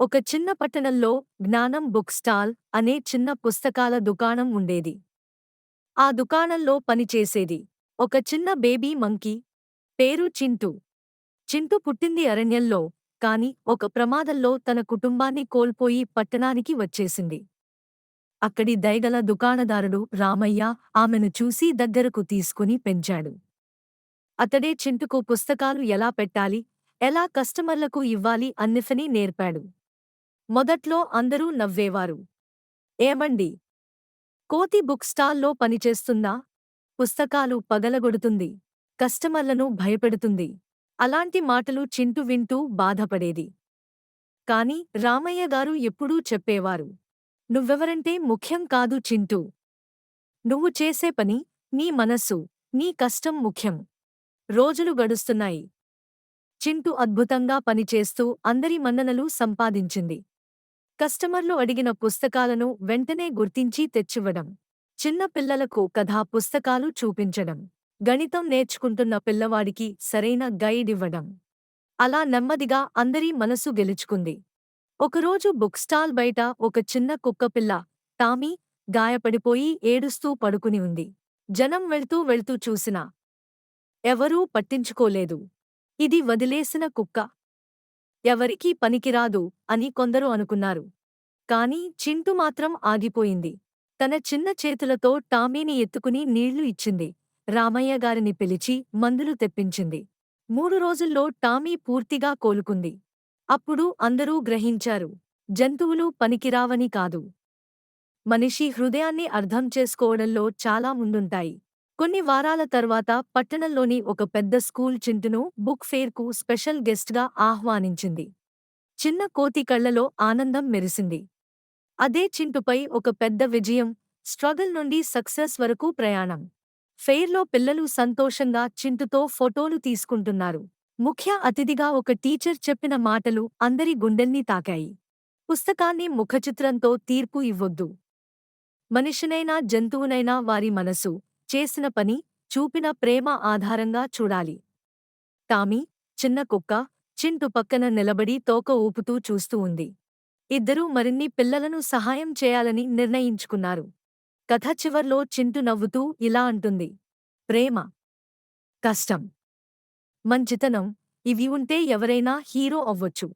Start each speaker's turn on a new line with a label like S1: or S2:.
S1: ఒక చిన్న పట్టణంలో జ్ఞానం బుక్ స్టాల్ అనే చిన్న పుస్తకాల దుకాణం ఉండేది. ఆ దుకాణంలో పనిచేసేది ఒక చిన్న బేబీ మంకీ. పేరు చింటూ. చింటూ పుట్టింది అరణ్యంలో, కాని ఒక ప్రమాదంలో తన కుటుంబాన్ని కోల్పోయి పట్టణానికి వచ్చేసింది. అక్కడి దయగల దుకాణదారుడు రామయ్య ఆమెను చూసి దగ్గరకు తీసుకుని పెంచాడు. అతడే చింటుకు పుస్తకాలు ఎలా పెట్టాలి, ఎలా కస్టమర్లకు ఇవ్వాలి అన్నిఫనీ నేర్పాడు. మొదట్లో అందరూ నవ్వేవారు. ఏమండి, కోతి బుక్ స్టాల్లో పనిచేస్తుందా? పుస్తకాలు పగలగొడుతుంది, కస్టమర్లను భయపెడుతుంది. అలాంటి మాటలు చింటూ వింటూ బాధపడేది. కాని రామయ్యగారు ఎప్పుడూ చెప్పేవారు, నువ్వెవరంటే ముఖ్యం కాదు చింటూ. నువ్వు చేసే పని, నీ మనస్సు, నీ కష్టం ముఖ్యం. రోజులు గడుస్తున్నాయి. చింటూ అద్భుతంగా పనిచేస్తూ అందరి మన్ననలు సంపాదించింది. కస్టమర్లు అడిగిన పుస్తకాలను వెంటనే గుర్తించి తెచ్చివ్వడం, చిన్న పిల్లలకు కథా పుస్తకాలు చూపించడం, గణితం నేర్చుకుంటున్న పిల్లవాడికి సరైన గైడ్ ఇవ్వడం. అలా నెమ్మదిగా అందరి మనసు గెలుచుకుంది. ఒకరోజు బుక్ స్టాల్ బయట ఒక చిన్న కుక్కపిల్ల, టామీ, గాయపడిపోయి ఏడుస్తూ పడుకుని ఉంది. జనం వెళ్తూ వెళ్తూ చూసినా ఎవరూ పట్టించుకోలేదు. ఇది వదిలేసిన కుక్క, ఎవరికీ పనికిరాదు అని కొందరు అనుకున్నారు. కాని చింటూ మాత్రం ఆగిపోయింది. తన చిన్న చేతులతో టామీని ఎత్తుకుని నీళ్లు ఇచ్చింది. రామయ్యగారిని పిలిచి మందులు తెప్పించింది. 3 రోజుల్లో టామీ పూర్తిగా కోలుకుంది. అప్పుడు అందరూ గ్రహించారు, జంతువులు పనికిరావని కాదు, మనిషి హృదయాన్ని అర్థం చేసుకోవడంలో చాలా ముందుంటాయి. కొన్ని వారాల తర్వాత పట్టణంలోని ఒక పెద్ద స్కూల్ చింటును బుక్ ఫేర్కు స్పెషల్ గెస్ట్గా ఆహ్వానించింది. చిన్న కోతి కళ్లలో ఆనందం మెరిసింది. అదే చింటుపై ఒక పెద్ద విజయం, స్ట్రగుల్ నుండి సక్సెస్ వరకు ప్రయాణం. ఫెయిర్లో పిల్లలు సంతోషంగా చింటుతో ఫోటోలు తీసుకుంటున్నారు. ముఖ్య అతిథిగా ఒక టీచర్ చెప్పిన మాటలు అందరి గుండెల్ని తాకాయి. పుస్తకాన్ని ముఖచిత్రంతో తీర్పు ఇవ్వొద్దు. మనిషినైనా జంతువునైనా వారి మనసు, చేసిన పని, చూపిన ప్రేమ ఆధారంగా చూడాలి. టామీ, చిన్న కుక్క, చింటు పక్కన నిలబడి తోక ఊపుతూ చూస్తూ ఉంది. ఇద్దరూ మరిన్ని పిల్లలను సహాయం చేయాలని నిర్ణయించుకున్నారు. కథ చివర్లో చింటు నవ్వుతూ ఇలా అంటుంది, ప్రేమ, కష్టం, మంచితనం, ఇవి ఉంటే ఎవరైనా హీరో అవ్వొచ్చు.